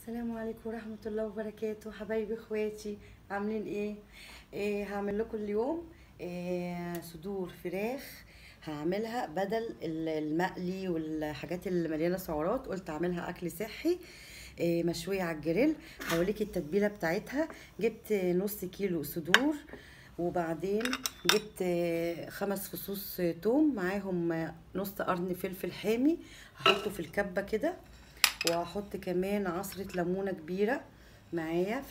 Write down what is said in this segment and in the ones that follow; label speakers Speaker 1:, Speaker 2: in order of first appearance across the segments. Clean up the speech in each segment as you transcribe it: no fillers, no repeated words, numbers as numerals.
Speaker 1: السلام عليكم ورحمة الله وبركاته حبايبي اخواتي، عاملين إيه هعمل لكم اليوم صدور فراخ. هعملها بدل المقلي والحاجات اللي مليانة سعرات، قلت اعملها اكل صحي. مشوية على الجريل. هوريكي التتبيلة بتاعتها. جبت نص كيلو صدور، وبعدين جبت 5 فصوص توم، معاهم نص قرن فلفل حامي هحطه في الكبة كده، وهحط كمان عصرة ليمونة كبيرة معايا.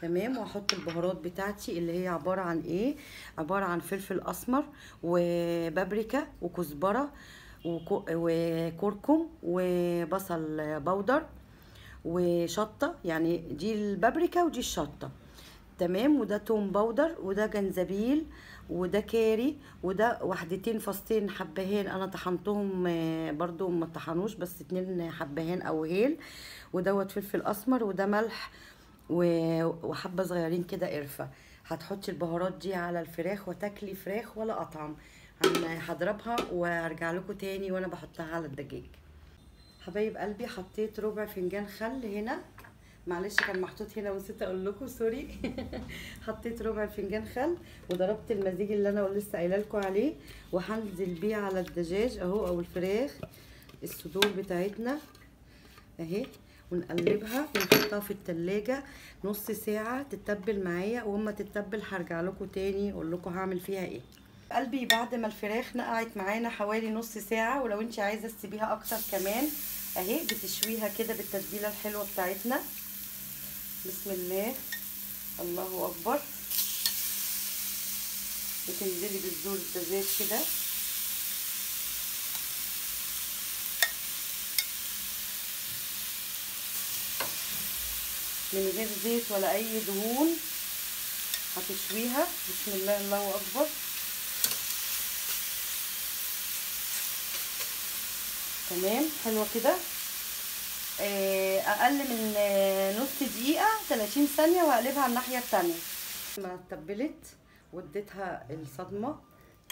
Speaker 1: تمام. وهحط البهارات بتاعتي اللي هي عبارة عن ايه، عبارة عن فلفل اسمر وبابريكا وكزبرة وكركم وبصل بودر وشطة، يعني دي البابريكا ودي الشطة. تمام. وده توم باودر، وده جنزبيل، وده كاري، وده وحدتين فصين حبهان انا طحنتهم، برضو ما طحنوش بس 2 حبهان او هيل، ودوت فلفل اسمر، وده ملح وحبه صغيرين كده قرفه. هتحطي البهارات دي على الفراخ وتاكلي فراخ ولا اطعم. هضربها وارجع لكم تاني وانا بحطها على الدجاج. حبايب قلبي، حطيت ربع فنجان خل هنا، معلش كان محطوط هنا ونسيت اقول لكم، سوري. حطيت ربع فنجان خل، وضربت المزيج اللي انا لسه قايله لكم عليه، وهنزل بيه على الدجاج اهو او الفراخ الصدور بتاعتنا اهي، ونقلبها ونحطها في التلاجة نص ساعة تتبل معايا، واما تتبل هرجع لكم تاني اقول لكم هعمل فيها ايه. قلبي بعد ما الفراخ نقعت معانا حوالي نص ساعة، ولو انت عايزة تسيبيها اكتر كمان اهي، بتشويها كده بالتتبيلة الحلوة بتاعتنا. بسم الله، الله اكبر. بتنزلي بالزول الدجاج كده من غير زيت ولا اي دهون، هتشويها. بسم الله، الله اكبر. تمام، حلوه كده. اقل من نص دقيقه 30 ثانيه، وهقلبها على الناحيه التانية. ما اتبلت واديتها الصدمه،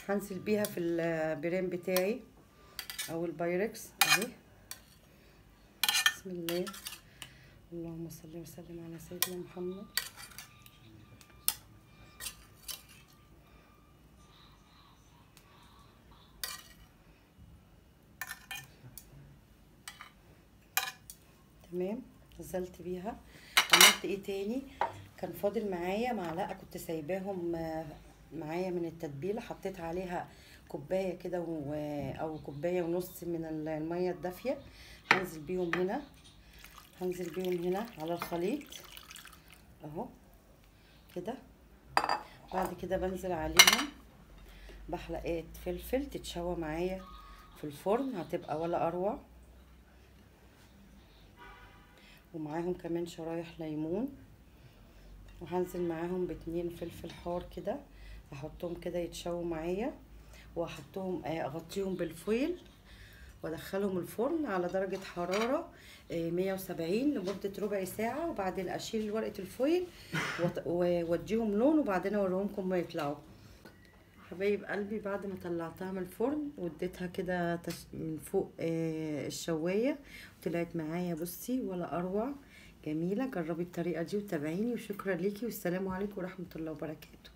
Speaker 1: هنزل بيها في البريم بتاعي او البايركس اهي. بسم الله، اللهم صل وسلم على سيدنا محمد. تمام، نزلت بيها. عملت ايه تاني؟ كان فاضل معايا معلقه كنت سايباهم معايا من التتبيله، حطيت عليها كوبايه كده او كوبايه ونص من الميه الدافيه. هنزل بيهم هنا، هنزل بيهم هنا على الخليط اهو كده. بعد كده بنزل عليهم بحلقات فلفل تتشوى معايا في الفرن، هتبقى ولا اروع. ومعاهم كمان شرايح ليمون، وهنزل معاهم ب2 فلفل حار كده، هحطهم كده يتشووا معايا، واحطهم اغطيهم بالفويل وادخلهم الفرن على درجة حرارة 170 لمدة ربع ساعة، وبعدين اشيل ورقة الفويل واديهم لون، وبعدين اوريهمكم ما يطلعوا. حبايب قلبي، بعد ما طلعتها من الفرن واديتها كده من فوق الشواية، طلعت معايا بصي ولا اروع، جميلة. جربي الطريقة دي وتابعيني، وشكرا ليكي، والسلام عليكم ورحمة الله وبركاته.